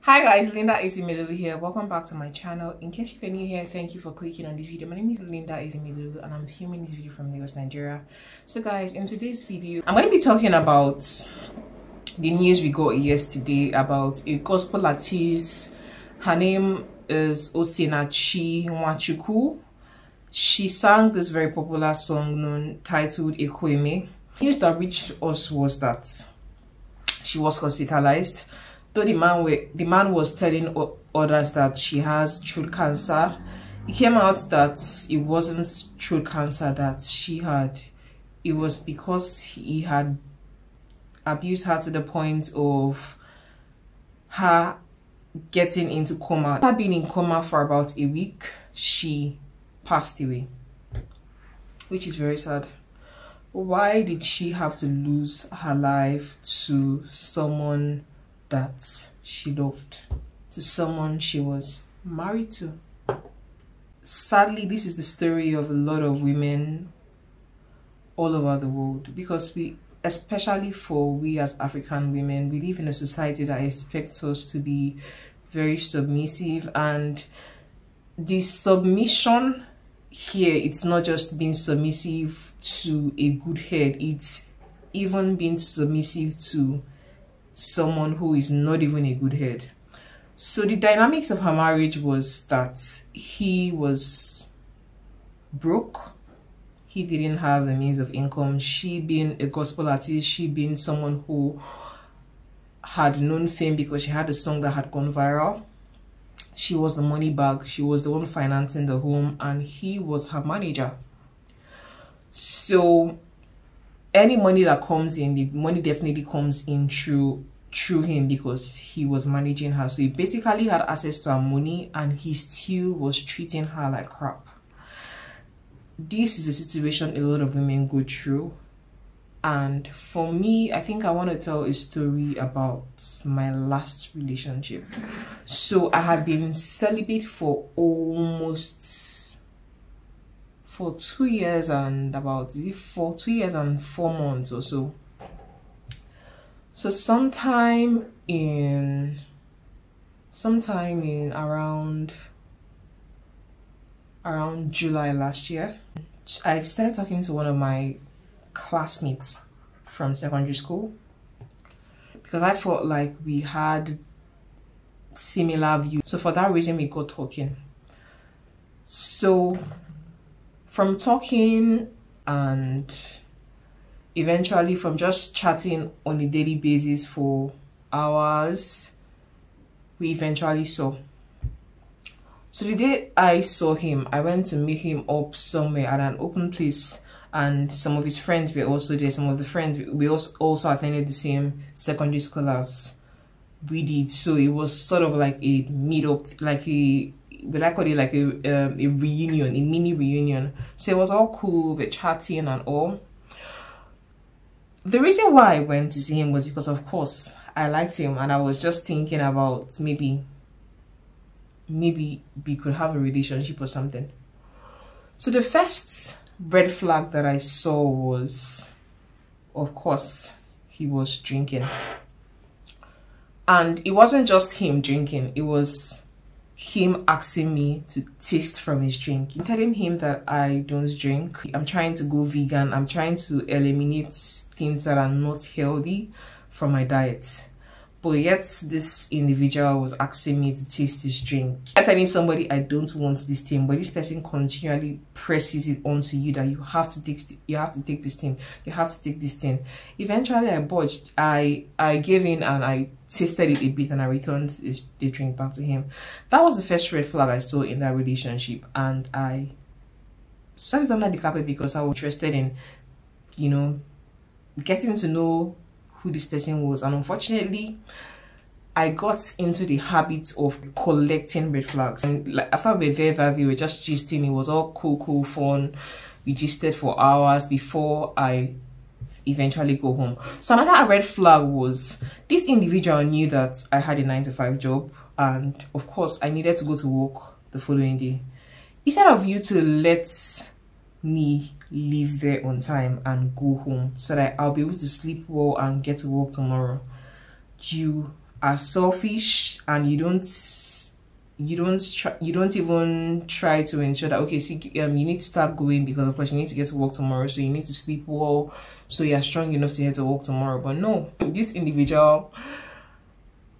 Hi guys, Linda Ezimilulu here. Welcome back to my channel. In case you're new here, thank you for clicking on this video. My name is Linda Ezimilulu and I'm filming this video from Lagos, Nigeria. So guys, in today's video, I'm going to be talking about the news we got yesterday about a gospel artist. Her name is Osinachi Nwachukwu. She sang this very popular song titled Ekweme. The news that reached us was that she was hospitalized. Though the man was telling others that she has throat cancer, it came out that it wasn't throat cancer that she had. It was because he had abused her to the point of her getting into coma. After being in coma for about a week, she passed away, which is very sad. Why did she have to lose her life to someone that she loved, to someone she was married to? Sadly, this is the story of a lot of women all over the world, because especially for we as African women, we live in a society that expects us to be very submissive, and the submission here, it's not just being submissive to a good head, it's even being submissive to someone who is not even a good head. So the dynamics of her marriage was that he was broke. He didn't have the means of income. She being a gospel artist, she being someone who had known fame because she had a song that had gone viral. She was the money bag. She was the one financing the home, and he was her manager. So any money that comes in, the money definitely comes in through him because he was managing her. So he basically had access to her money, and he still was treating her like crap. This is a situation a lot of women go through, and for me, I think I want to tell a story about my last relationship. So I had been celibate for 2 years and about 2 years and 4 months or so. So sometime in around July last year, I started talking to one of my classmates from secondary school because I felt like we had similar views. So for that reason, we got talking. So from talking and eventually from just chatting on a daily basis for hours, we eventually saw. So the day I saw him, I went to meet him up somewhere at an open place, and some of his friends were also there. Some of the friends, we also attended the same secondary school as we did. So it was sort of like a meet-up, like we like call it like a reunion, a mini reunion. So it was all cool, we're chatting and all. The reason why I went to see him was because, of course, I liked him, and I was just thinking about maybe we could have a relationship or something. So the first red flag that I saw was, of course, he was drinking. And it wasn't just him drinking, it was him asking me to taste from his drink. I'm telling him that I don't drink. I'm trying to go vegan. I'm trying to eliminate things that are not healthy from my diet. But yet this individual was asking me to taste this drink. I'm telling somebody I don't want this thing, but this person continually presses it onto you that you have to take this thing. You have to take this thing. Eventually I budged. I gave in and I tasted it a bit, and I returned the drink back to him. That was the first red flag I saw in that relationship, and I saw it under the carpet because I was interested in, you know, getting to know who this person was. And unfortunately, I got into the habit of collecting red flags. And like after we were there that we were just gisting, it was all cool fun. We gisted for hours before I eventually go home. So another red flag was this individual knew that I had a 9-to-5 job, and of course I needed to go to work the following day. Instead of you to let me leave there on time and go home so that I'll be able to sleep well and get to work tomorrow, you are selfish and you don't even try to ensure that, okay, see, you need to start going because of course you need to get to work tomorrow, so you need to sleep well so you're strong enough to head to work tomorrow. But no, this individual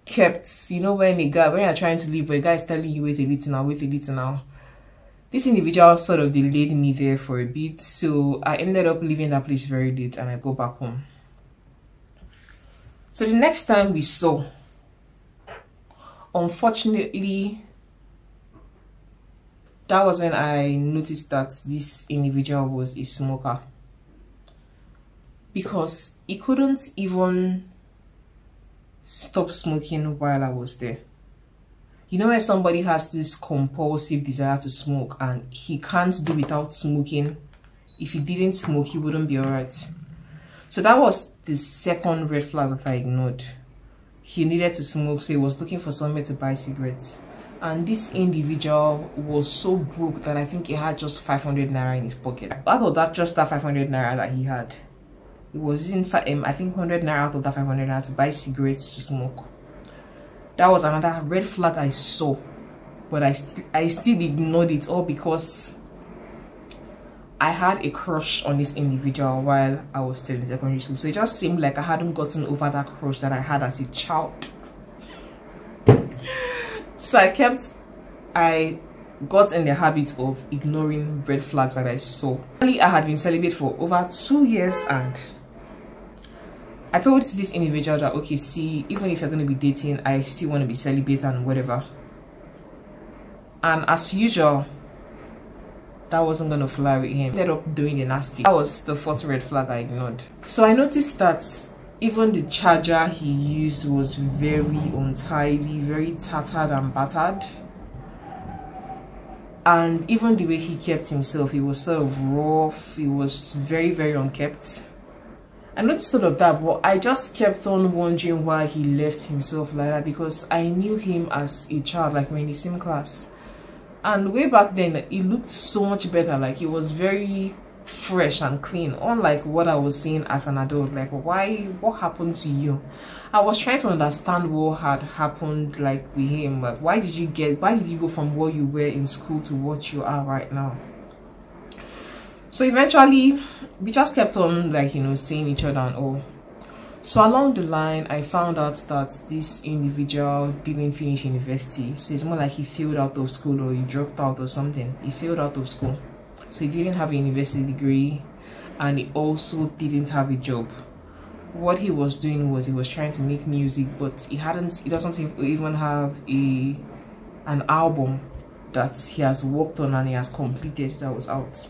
kept, you know, when you're trying to leave but a guy is telling you wait a little now, this individual sort of delayed me there for a bit, so I ended up leaving that place very late and I go back home. So the next time we saw, unfortunately, that was when I noticed that this individual was a smoker, because he couldn't even stop smoking while I was there. You know, when somebody has this compulsive desire to smoke and he can't do without smoking, if he didn't smoke he wouldn't be alright. So that was the second red flag that I ignored. He needed to smoke, so he was looking for somewhere to buy cigarettes. And this individual was so broke that I think he had just 500 naira in his pocket. Out of that, just that 500 naira that he had, it was in fact, I think 100 naira out of that 500 naira to buy cigarettes to smoke. That was another red flag I saw, but I still ignored it all because I had a crush on this individual while I was still in secondary school. So it just seemed like I hadn't gotten over that crush that I had as a child. So I got in the habit of ignoring red flags that I saw. I had been celibate for over 2 years and I told this individual that, okay, see, even if you're going to be dating, I still want to be celibate and whatever. And as usual, that wasn't going to fly with him. Ended up doing the nasty. That was the fourth red flag I ignored. So I noticed that even the charger he used was very untidy, very tattered and battered. And even the way he kept himself, he was sort of rough, he was very, very unkempt. I noticed all of that, but I just kept on wondering why he left himself like that, because I knew him as a child, like we're in the same class. And way back then, he looked so much better, like he was very fresh and clean, unlike what I was seeing as an adult. Like, what happened to you? I was trying to understand what had happened, like with him. Like, why did you go from what you were in school to what you are right now? So eventually we just kept on, like, you know, seeing each other and all. So along the line I found out that this individual didn't finish university. So it's more like he failed out of school or he dropped out or something. He failed out of school, so he didn't have a university degree and he also didn't have a job. What he was doing was he was trying to make music, but he doesn't even have an album that he has worked on and he has completed that was out.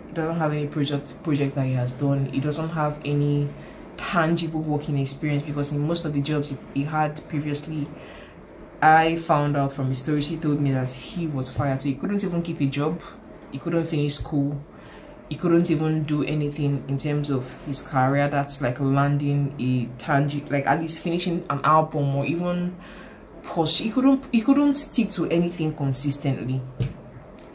He doesn't have any project that he has done. He doesn't have any tangible working experience, because in most of the jobs he had previously, I found out from his stories, he told me that he was fired. So he couldn't even keep a job, he couldn't finish school, he couldn't even do anything in terms of his career that's like landing a tangible, like at least finishing an album or even push. He couldn't stick to anything consistently.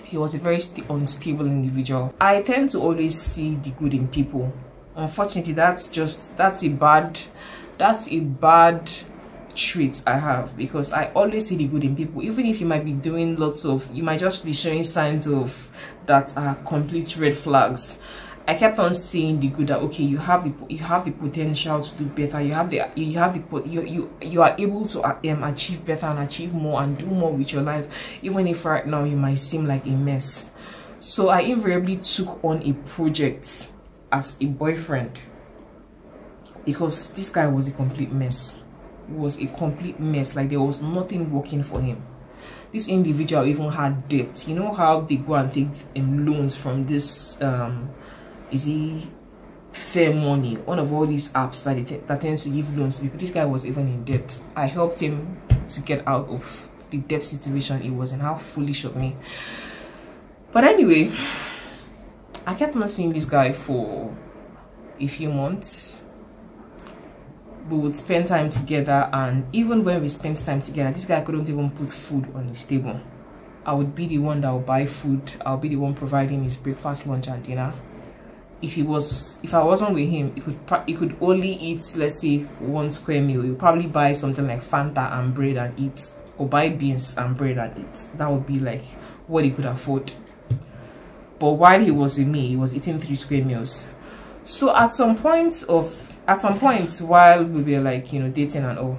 He was a very unstable individual. I tend to always see the good in people. Unfortunately, that's a bad trait I have, because I always see the good in people. Even if you might be doing you might just be showing signs of that are complete red flags, I kept on seeing the good, that okay, you have the potential to do better. You are able to achieve better and achieve more and do more with your life, even if right now you might seem like a mess. So I invariably took on a project as a boyfriend, because this guy was a complete mess. It was a complete mess. Like, there was nothing working for him. This individual even had debt. You know how they go and take loans from this is he Fair Money, one of all these apps that tends to give loans to people. This guy was even in debt. I helped him to get out of the debt situation he was in. How foolish of me. But anyway, I kept on seeing this guy for a few months. We would spend time together, and even when we spent time together, this guy couldn't even put food on his table. I would be the one that would buy food. I'll be the one providing his breakfast, lunch and dinner. if I wasn't with him, he could only eat, let's say, 1 square meal. He'll probably buy something like Fanta and bread and eat, or buy beans and bread and eat. That would be like what he could afford. But while he was with me, he was eating 3 square meals. So at some point while we were like, you know, dating and all,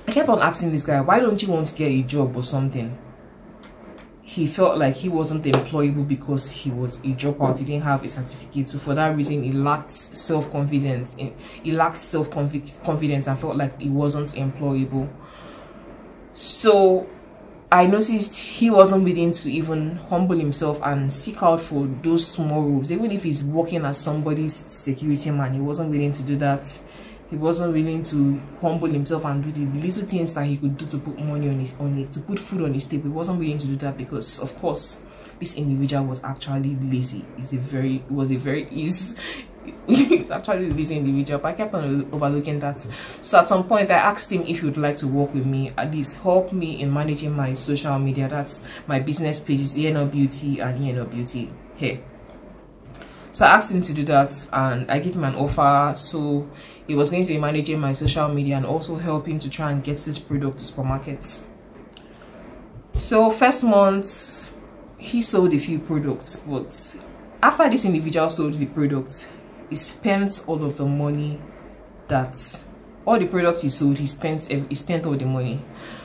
I kept on asking this guy, why don't you want to get a job or something? He felt like he wasn't employable because he was a dropout. He didn't have a certificate, so for that reason he lacked self-confidence. He lacked self-confidence and felt like he wasn't employable. So I noticed he wasn't willing to even humble himself and seek out for those small roles. Even if he's working as somebody's security man, he wasn't willing to do that. He wasn't willing to humble himself and do the little things that he could do to put money on his to put food on his table. He wasn't willing to do that because, of course, this individual was actually lazy. He's actually a lazy individual, but I kept on overlooking that. So at some point I asked him if he would like to work with me, at least help me in managing my social media. That's my business pages, ENO Beauty and ENO Beauty Hair. So I asked him to do that and I gave him an offer. So he was going to be managing my social media and also helping to try and get this product to supermarkets. So first month he sold a few products, but after this individual sold the products, he spent all of the money all the products he sold. He spent all the money.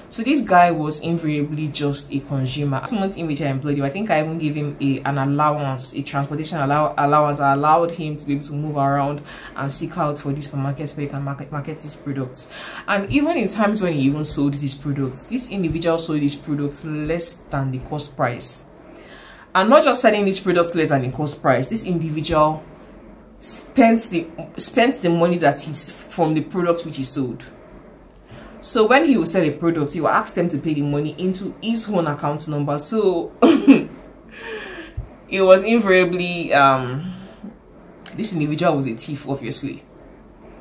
So this guy was invariably just a consumer. 2 months in which I employed him, I think I even gave him an allowance, a transportation allowance. I allowed him to be able to move around and seek out for these supermarkets where he can market these products. And even in times when he even sold these products, this individual sold these products less than the cost price. And not just selling these products less than the cost price, this individual spent the money that he's from the products which he sold. So when he will sell a product, he will ask them to pay the money into his own account number. So it was invariably this individual was a thief. Obviously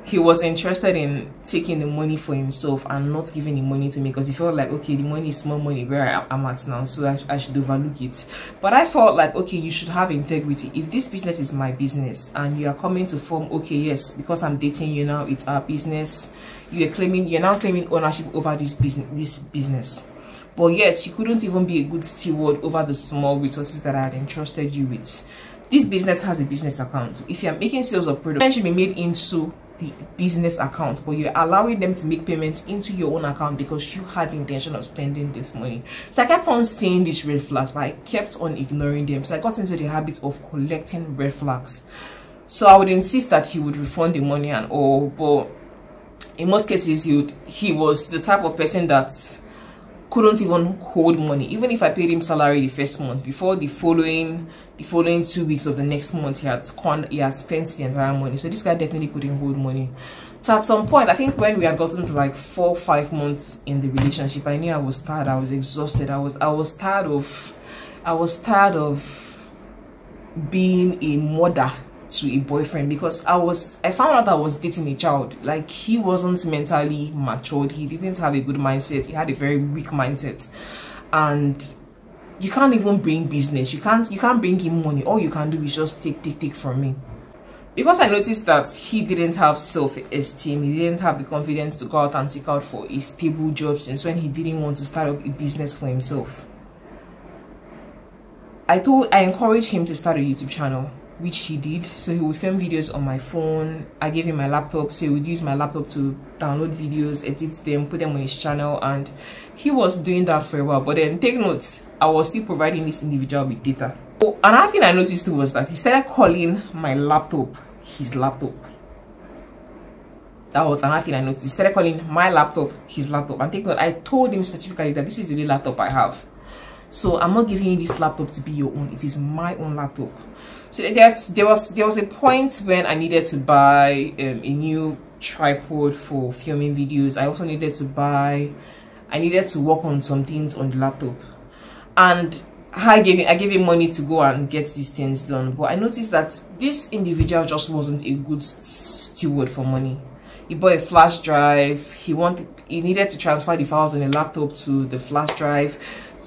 he was interested in taking the money for himself and not giving the money to me, because he felt like, okay, the money is small money where I'm at now, so I should overlook it. But I felt like, okay, you should have integrity. If this business is my business and you are coming to form, okay, yes, because I'm dating you now, it's our business, you're now claiming ownership over this business, but yet you couldn't even be a good steward over the small resources that I had entrusted you with. This business has a business account. If you are making sales of products, it should be made into the business account, but you're allowing them to make payments into your own account because you had the intention of spending this money. So I kept on seeing these red flags, but I kept on ignoring them. So I got into the habit of collecting red flags. So I would insist that he would refund the money and all, but in most cases he was the type of person that couldn't even hold money. Even if I paid him salary the first month, before the following 2 weeks of the next month, he had spent the entire money. So this guy definitely couldn't hold money. So at some point, I think when we had gotten to like 4 or 5 months in the relationship, I knew I was tired. I was exhausted. I was tired of being a mother to a boyfriend, because I found out I was dating a child. Like, he wasn't mentally matured, he didn't have a good mindset, he had a very weak mindset, and you can't even bring business, you can't bring him money. All you can do is just take from me. Because I noticed that he didn't have self-esteem, he didn't have the confidence to go out and seek out for a stable job since when he didn't want to start up a business for himself. I encouraged him to start a YouTube channel, which he did. So he would film videos on my phone. I gave him my laptop, so he would use my laptop to download videos, edit them, put them on his channel, and he was doing that for a while. But then take note, I was still providing this individual with data. So another thing I noticed too was that he started calling my laptop his laptop. That was another thing I noticed. He started calling my laptop his laptop. And take note, I told him specifically that this is the real laptop I have, so I'm not giving you this laptop to be your own. It is my own laptop. So there was a point when I needed to buy a new tripod for filming videos. I also needed to work on some things on the laptop, and I gave him money to go and get these things done. But I noticed that this individual just wasn't a good steward for money. He bought a flash drive. He needed to transfer the files on the laptop to the flash drive.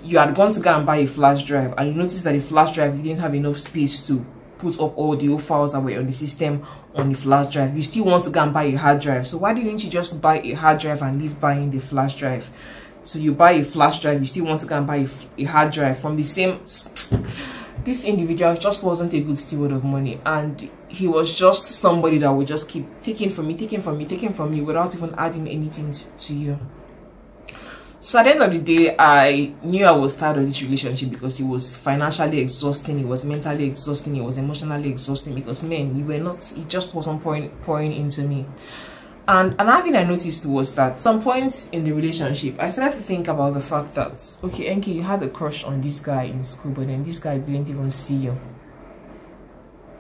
You had gone to go and buy a flash drive, and you noticed that the flash drive didn't have enough space to put up all the old files that were on the system on the flash drive. You still want to go and buy a hard drive. So why didn't you just buy a hard drive and leave buying the flash drive? So you buy a flash drive, you still want to go and buy a hard drive from the same. This individual just wasn't a good steward of money, and he was just somebody that would just keep taking from me without even adding anything to you. So at the end of the day, I knew I was tired of this relationship because it was financially exhausting, it was mentally exhausting, it was emotionally exhausting, because it just wasn't pouring into me. And another thing I noticed was that some points in the relationship, I started to think about the fact that, okay, Enki, you had a crush on this guy in school, but then this guy didn't even see you.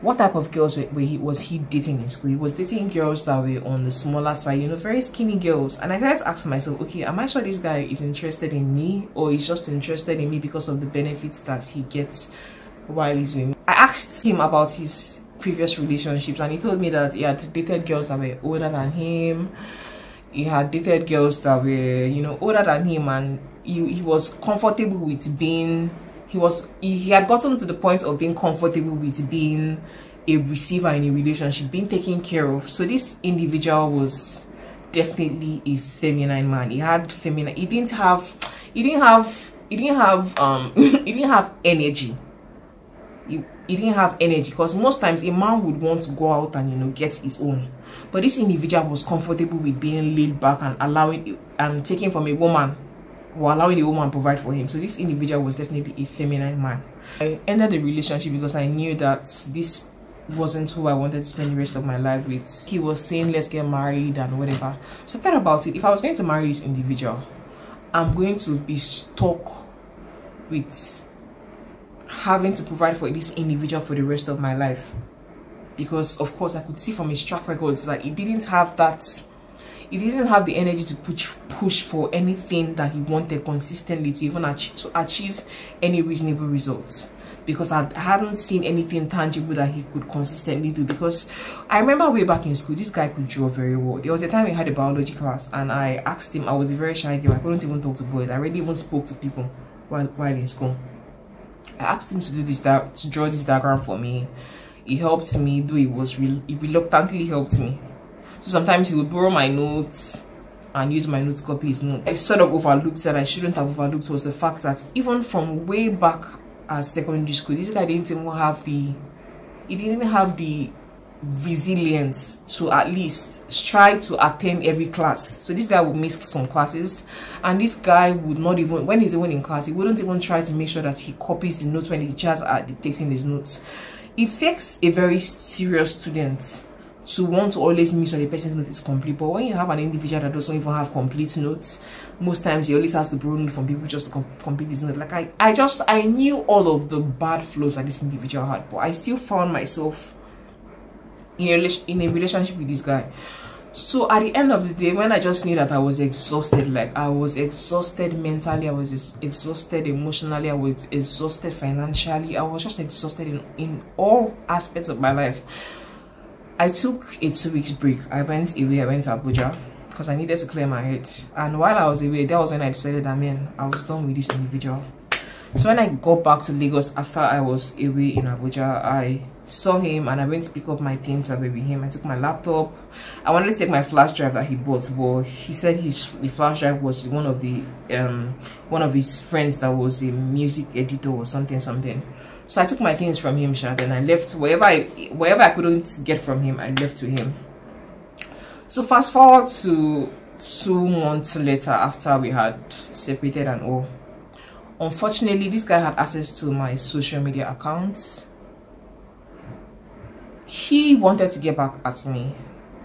What type of girls was he dating in school? He was dating girls that were on the smaller side, you know, very skinny girls. And I started to ask myself, okay, am I sure this guy is interested in me, or he's just interested in me because of the benefits that he gets while he's with me? I asked him about his previous relationships, and he told me that he had dated girls that were older than him. He had dated girls that were, you know, older than him, and he was comfortable with being, he had gotten to the point of being comfortable with being a receiver in a relationship, being taken care of. So this individual was definitely a feminine man. He had feminine, he didn't have energy. He didn't have energy, because most times a man would want to go out and, you know, get his own, but this individual was comfortable with being laid back and allowing and taking from a woman, or allowing the woman to provide for him. So this individual was definitely a feminine man. I ended the relationship because I knew that this wasn't who I wanted to spend the rest of my life with. He was saying, let's get married and whatever. So I thought about it. If I was going to marry this individual, I'm going to be stuck with having to provide for this individual for the rest of my life, because of course I could see from his track records that he didn't have the energy to push for anything that he wanted consistently to even achieve any reasonable results, because I hadn't seen anything tangible that he could consistently do. Because I remember way back in school, this guy could draw very well. There was a time we had a biology class, and I asked him, I was a very shy girl, I couldn't even talk to boys, I rarely even spoke to people while in school. I asked him to do this, to draw this diagram for me. He helped me, though he reluctantly helped me. So sometimes he would borrow my notes and use my notes to copy his notes. I sort of overlooked that I shouldn't have overlooked was the fact that even from way back as secondary school, this guy didn't even have the resilience to at least try to attend every class. So this guy would miss some classes, and this guy would not even, when he's even in class, he wouldn't even try to make sure that he copies the notes when the teachers are dictating his notes. It takes a very serious student to want to always make sure the person's note is complete. But when you have an individual that doesn't even have complete notes, most times he always has to borrow from people just to complete his note. Like I knew all of the bad flows that this individual had, but I still found myself in a relationship with this guy. So at the end of the day, when I just knew that I was exhausted, like I was exhausted mentally, I was exhausted emotionally, I was exhausted financially, I was just exhausted in all aspects of my life, I took a 2 weeks break. I went away, I went to Abuja because I needed to clear my head. And while I was away, that was when I decided that, man, I was done with this individual. So when I got back to Lagos after I was away in Abuja, I saw him and I went to pick up my things away with him. I took my laptop. I wanted to take my flash drive that he bought, but he said the flash drive was one of his friends that was a music editor or something. So I took my things from him, and I left wherever I couldn't get from him. I left to him. So fast forward to 2 months later, after we had separated and all. Unfortunately, this guy had access to my social media accounts. He wanted to get back at me.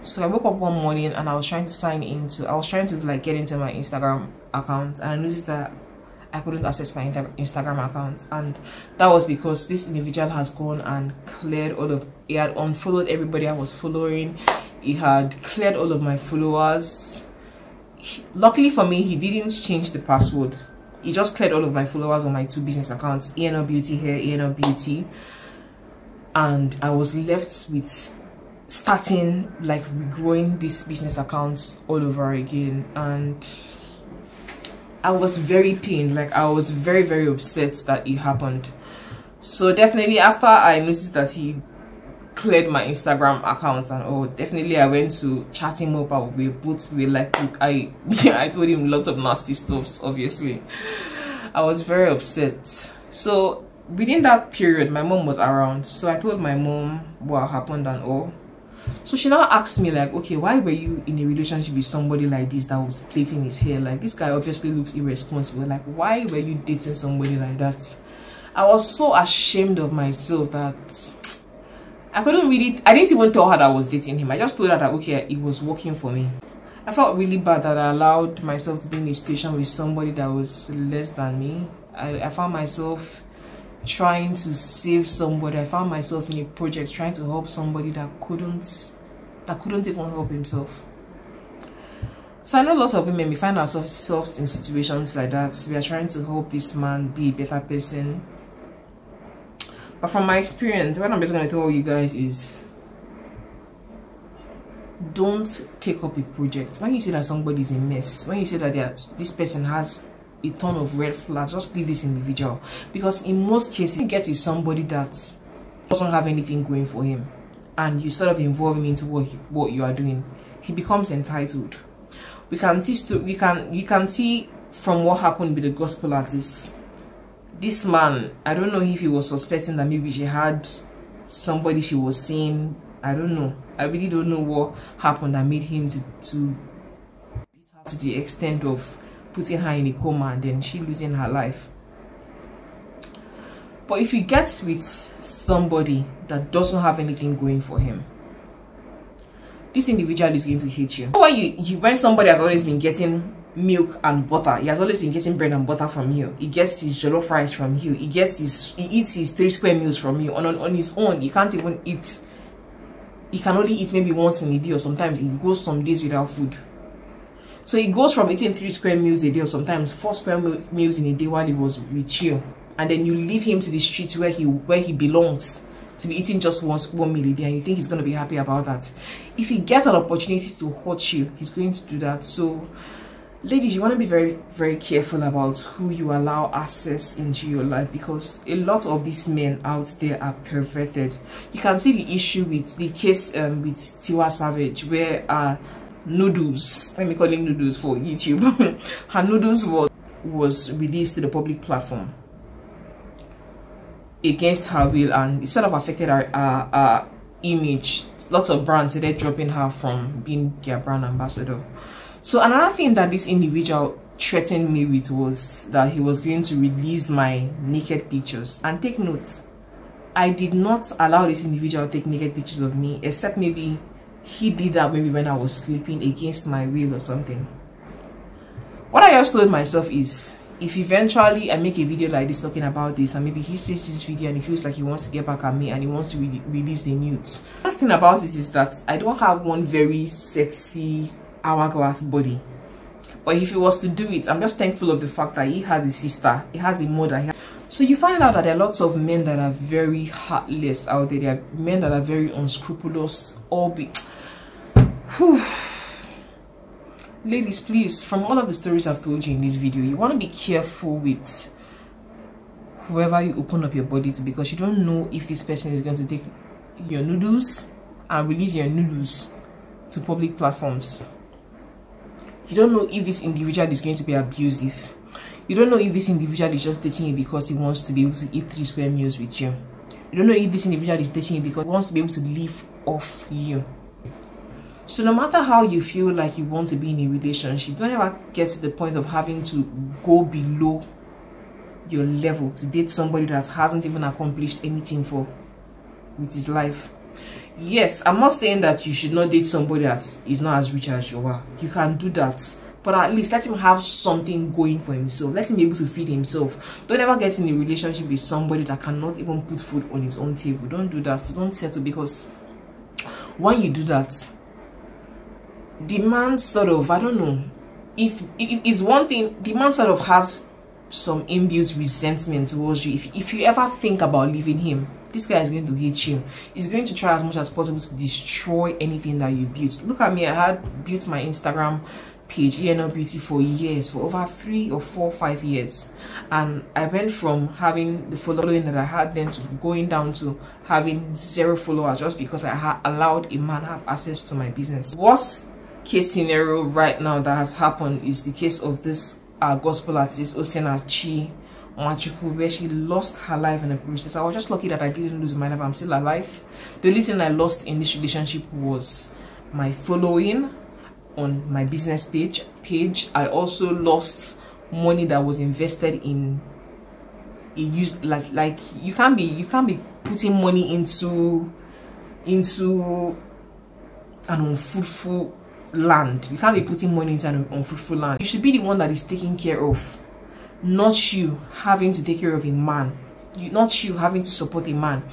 So I woke up one morning and I was trying to like get into my Instagram account, and I noticed that I couldn't access my Instagram account, and that was because this individual has gone and cleared he had unfollowed everybody I was following. He had cleared all of my followers. Luckily for me, he didn't change the password. He just cleared all of my followers on my 2 business accounts, ENL Beauty Hair, ENL Beauty, and I was left with starting like regrowing these business accounts all over again. And I was very pained, like I was very, very upset that it happened. So definitely after I noticed that he cleared my Instagram account and oh, definitely I went to chat him up. We both were like, I told him lots of nasty stuff. Obviously, I was very upset. So within that period, my mom was around, so I told my mom what happened and all. So she now asked me like, okay, why were you in a relationship with somebody like this that was plaiting his hair? Like, this guy obviously looks irresponsible. Like, why were you dating somebody like that? I was so ashamed of myself that I didn't even tell her that I was dating him. I just told her that, okay, it was working for me. I felt really bad that I allowed myself to be in a situation with somebody that was less than me. I found myself trying to save somebody. I found myself in a project trying to help somebody that couldn't even help himself. So I know lots of women, we find ourselves in situations like that. We are trying to help this man be a better person. But from my experience, what I'm just going to tell you guys is, don't take up a project. When you see that somebody is a mess, when you see that this person has a ton of red flags, just leave this individual. Because in most cases, you get to somebody that doesn't have anything going for him, and you sort of involve him into what you are doing, he becomes entitled. You can see from what happened with the gospel artist. This man, I don't know if he was suspecting that maybe she had somebody she was seeing. I don't know. I really don't know what happened that made him to beat her to the extent of putting her in a coma and then she losing her life. But if you get with somebody that doesn't have anything going for him, this individual is going to hate you. When somebody has always been getting milk and butter, he has always been getting bread and butter from you, he gets his jollof rice from you, he eats his 3 square meals from you. On his own, he can't even eat. He can only eat maybe once in a day, or sometimes he goes some days without food. So he goes from eating 3 square meals a day, or sometimes 4 square meals in a day while he was with you, and then you leave him to the streets where he belongs, to be eating just one meal a day, and you think he's going to be happy about that. If he gets an opportunity to hurt you, he's going to do that. So ladies, you want to be very, very careful about who you allow access into your life, because a lot of these men out there are perverted. You can see the issue with the case with Tiwa Savage, where noodles, let me call him noodles for YouTube, her noodles was released to the public platform against her will, and it sort of affected her image. Lots of brands started dropping her from being their brand ambassador. So another thing that this individual threatened me with was that he was going to release my naked pictures. And take note, I did not allow this individual to take naked pictures of me, except maybe he did that maybe when I was sleeping against my will or something. What I just told myself is, if eventually I make a video like this talking about this, and maybe he sees this video and he feels like he wants to get back at me and he wants to release the nudes. The thing about it is that I don't have one very sexy hourglass body, but if he was to do it, I'm just thankful of the fact that he has a sister, he has a mother. So you find out that there are lots of men that are very heartless out there. There are men that are very unscrupulous. Ladies, please, from all of the stories I've told you in this video, you want to be careful with whoever you open up your body to, because you don't know if this person is going to take your noodles and release your noodles to public platforms. You don't know if this individual is going to be abusive. You don't know if this individual is just dating you because he wants to be able to eat 3 square meals with you. You don't know if this individual is dating you because he wants to be able to live off you. So no matter how you feel like you want to be in a relationship, don't ever get to the point of having to go below your level to date somebody that hasn't even accomplished anything with his life. Yes, I'm not saying that you should not date somebody that is not as rich as you are. You can do that, but at least let him have something going for himself. Let him be able to feed himself. Don't ever get in a relationship with somebody that cannot even put food on his own table. Don't do that. Don't settle, because when you do that, the man sort of, I don't know, if it's one thing, the man sort of has some inbuilt resentment towards you. If you ever think about leaving him, this guy is going to hate you. He's going to try as much as possible to destroy anything that you built. Look at me, I had built my Instagram page ENL Beauty for years, for over 3 or 4 5 years, and I went from having the following that I had then to going down to having 0 followers, just because I had allowed a man have access to my business. Worst case scenario right now that has happened is the case of this gospel artist Osinachi, where she lost her life in the process. I was just lucky that I didn't lose my life. I'm still alive. The only thing I lost in this relationship was my following on my business page. I also lost money that was invested in a use, like you can't be putting money into an unfruitful land. You can't be putting money into an unfruitful land. You should be the one that is taking care of, not you having to take care of a man. Not you having to support a man.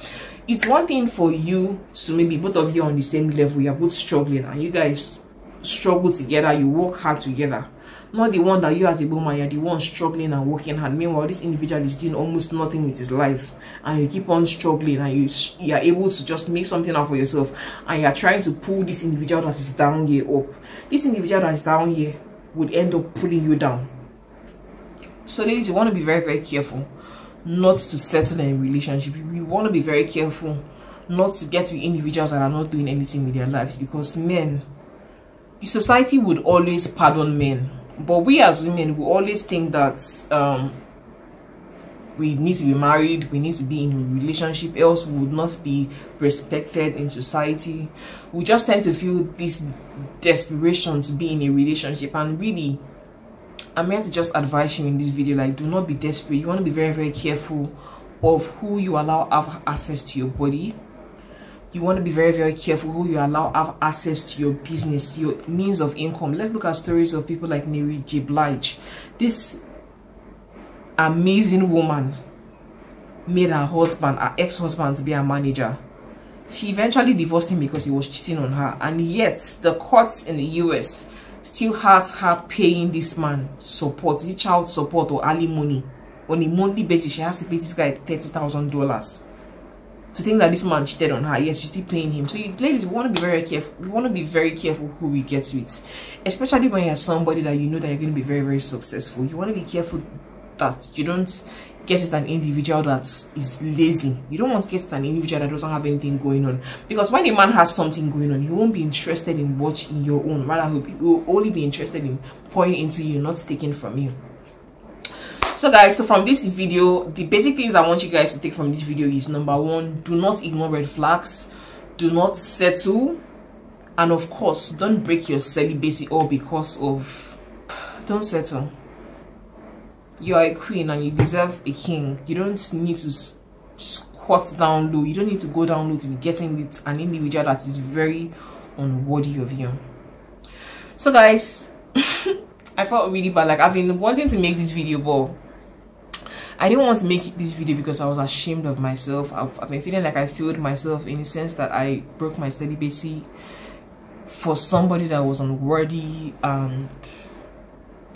It's one thing for you to maybe both of you on the same level, you're both struggling and you guys struggle together, you work hard together. Not the one that you as a woman, you're the one struggling and working hard. Meanwhile, this individual is doing almost nothing with his life, and you keep on struggling, and you are able to just make something out for yourself, and you are trying to pull this individual that is down here up. This individual that is down here would end up pulling you down. So ladies, you want to be very, very careful not to settle in a relationship. You want to be very careful not to get with individuals that are not doing anything with their lives, because men, the society would always pardon men, but we as women, we always think that we need to be married, we need to be in a relationship, else we would not be respected in society. We just tend to feel this desperation to be in a relationship. And really, I'm here to just advise you in this video, like, do not be desperate. You want to be very, very careful of who you allow have access to your body. You want to be very, very careful who you allow have access to your business, to your means of income. Let's look at stories of people like Mary J. Blige. This amazing woman made her husband, her ex-husband, to be a manager. She eventually divorced him because he was cheating on her, and yet the courts in the US still has her paying this man support, is it child support or alimony? On a monthly basis, she has to pay this guy $30,000. To think that this man cheated on her, yes, she's still paying him. So you ladies, we want to be very careful. We want to be very careful who we get with, especially when you're somebody that you know that you're going to be very, very successful. You want to be careful that you don't get with an individual that is lazy. You don't want to get with an individual that doesn't have anything going on, because when a man has something going on, he won't be interested in watching your own. Rather, he will only be interested in pouring into you, not taking from you. So guys, so from this video, the basic things I want you guys to take from this video is: number one, do not ignore red flags, do not settle, and of course, don't break your celibacy all because of, don't settle. You are a queen and you deserve a king. You don't need to squat down low. You don't need to go down low to be getting with an individual that is very unworthy of you. So guys, I felt really bad. Like, I've been wanting to make this video, but I didn't want to make this video because I was ashamed of myself. I've been feeling like I failed myself in the sense that I broke my celibacy for somebody that was unworthy, and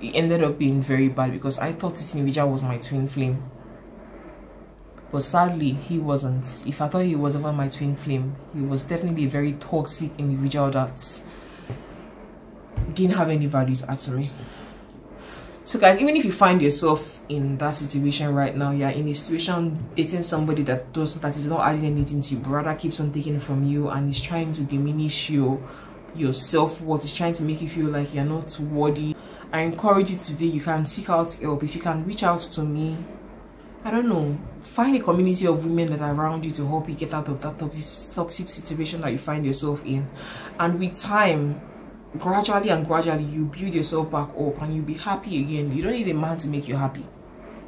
it ended up being very bad because I thought this individual was my twin flame. But sadly, he wasn't. If I thought he was ever my twin flame, he was definitely a very toxic individual that didn't have any values at me. So guys, even if you find yourself in that situation right now, you're in a situation dating somebody that is not adding anything to you, but rather keeps on taking from you and is trying to diminish your self-worth, is trying to make you feel like you're not worthy, I encourage you today, you can seek out help. If you can reach out to me, I don't know, find a community of women that are around you to help you get out of that toxic situation that you find yourself in. And with time, gradually you build yourself back up and you'll be happy again. You don't need a man to make you happy.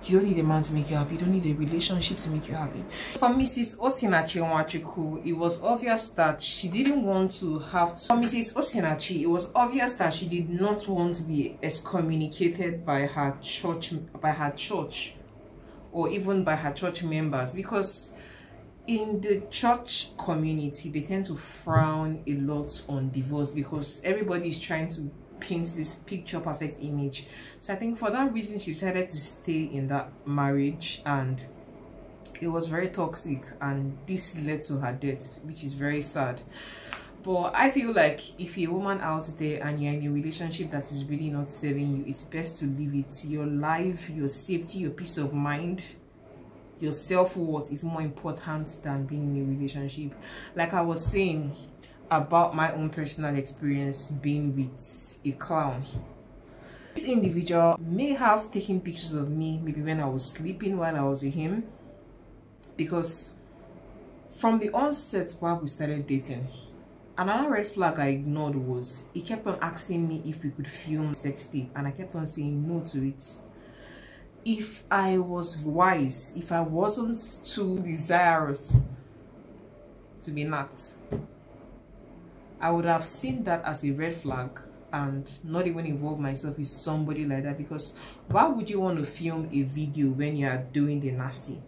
You don't need a man to make you happy. You don't need a relationship to make you happy. For Mrs. Osinachi Onwachukwu, it was obvious that she didn't want to have to. For Mrs. Osinachi, it was obvious that she did not want to be excommunicated by her church, or even by her church members, because in the church community they tend to frown a lot on divorce because everybody is trying to paint this picture perfect image. So I think for that reason she decided to stay in that marriage, and it was very toxic, and this led to her death, which is very sad. But I feel like if you're a woman out there and you're in a relationship that is really not serving you, it's best to leave it. Your life, your safety, your peace of mind, your self-worth is more important than being in a relationship. Like I was saying about my own personal experience being with a clown. This individual may have taken pictures of me maybe when I was sleeping while I was with him, because from the onset while we started dating, another red flag I ignored was he kept on asking me if we could film sex tape, and I kept on saying no to it. If I was wise, if I wasn't too desirous to be knocked, I would have seen that as a red flag and not even involve myself with somebody like that. Because why would you want to film a video when you are doing the nasty?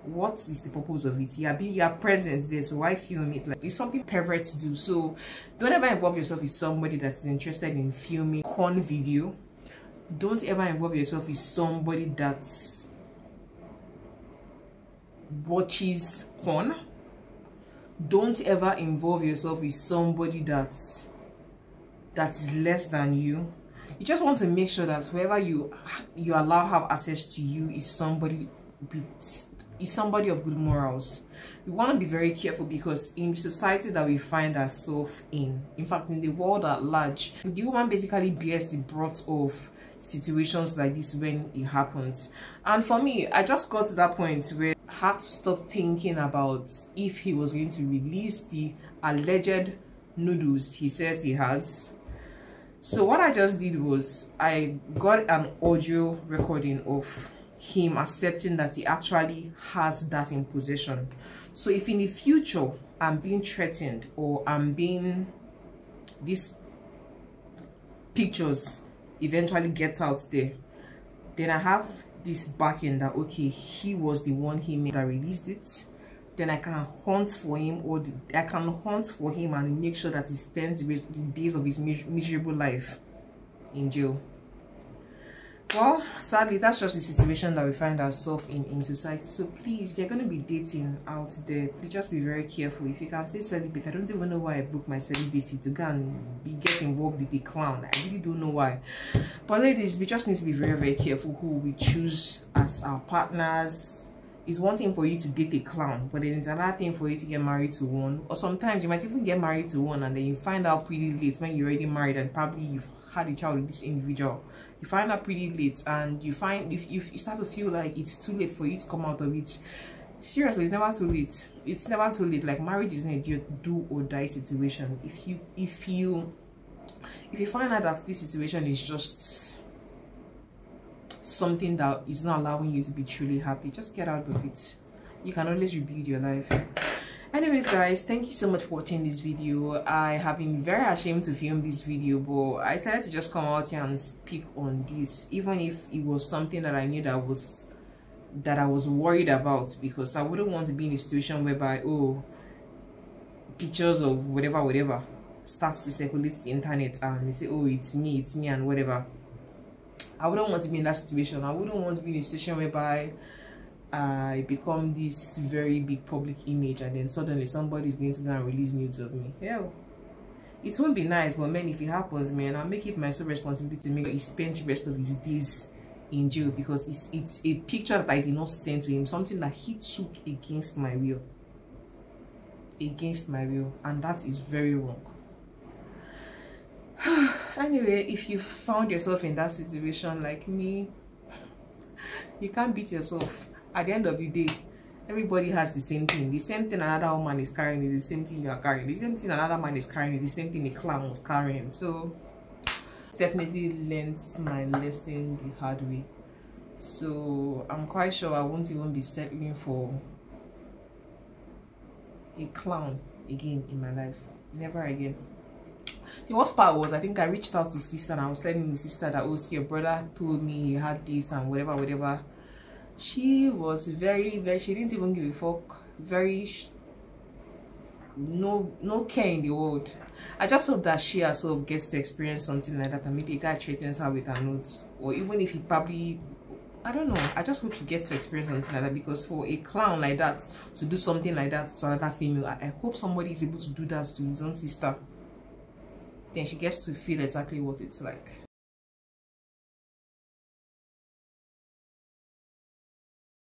What is the purpose of it? You are present there, so why film it? Like, it's something perverts do. So don't ever involve yourself with somebody that is interested in filming porn video. Don't ever involve yourself with somebody that watches porn. Don't ever involve yourself with somebody that is less than you. You just want to make sure that whoever you allow have access to you is somebody of good morals. We want to be very careful, because in the society that we find ourselves in fact in the world at large, the woman basically bears the brunt of situations like this when it happens. And for me, I just got to that point where I had to stop thinking about if he was going to release the alleged noodles he says he has. So what I just did was I got an audio recording of him accepting that he actually has that in possession. So if in the future I'm being threatened, or these pictures eventually get out there, then I have this backing that okay, he was the one that released it. Then I can hunt for him, and make sure that he spends the days of his miserable life in jail. Well, sadly, that's just the situation that we find ourselves in society. So please, if you're going to be dating out there, please just be very careful. If you can stay celibate, I don't even know why I booked my celibacy to go and get involved with the clown. I really don't know why. But ladies, we just need to be very, very careful who we choose as our partners. It's one thing for you to date a clown, but then it's another thing for you to get married to one. Or sometimes you might even get married to one and then you find out pretty late when you're already married and probably you've had a child with this individual. You find out pretty late, and you find if you start to feel like it's too late for you to come out of it. Seriously, it's never too late. It's never too late. Like, marriage is not a do or die situation. If you find out that this situation is just something that is not allowing you to be truly happy, just get out of it. You can always rebuild your life. Anyways guys, thank you so much for watching this video. I have been very ashamed to film this video, but I decided to just come out here and speak on this, even if it was something that I knew that I was worried about, because I wouldn't want to be in a situation whereby, oh, pictures of whatever starts to circulate the internet and they say, oh, it's me and whatever. I wouldn't want to be in that situation. I wouldn't want to be in a situation whereby I become this very big public image and then suddenly somebody is going to go and release nudes of me. Hell, it won't be nice, but man, if it happens, man, I'll make it my sole responsibility to make sure he spends the rest of his days in jail, because it's a picture that I did not send to him, something that he took against my will, and that is very wrong. Anyway, if you found yourself in that situation like me, you can't beat yourself. At the end of the day, everybody has the same thing. The same thing another woman is carrying is the same thing you are carrying. The same thing another man is carrying, the same thing a clown was carrying. So definitely learned my lesson the hard way. So I'm quite sure I won't even be settling for a clown again in my life. Never again. The worst part was, I think I reached out to sister and I was telling the sister that, oh, see, your brother told me he had this and whatever. She was very, she didn't even give a fuck. No care in the world. I just hope that she herself gets to experience something like that, and maybe a guy threatens her with her notes, or even if he probably I don't know. I just hope she gets to experience something like that, because for a clown like that to do something like that to another female, I hope somebody is able to do that to his own sister. Then she gets to feel exactly what it's like.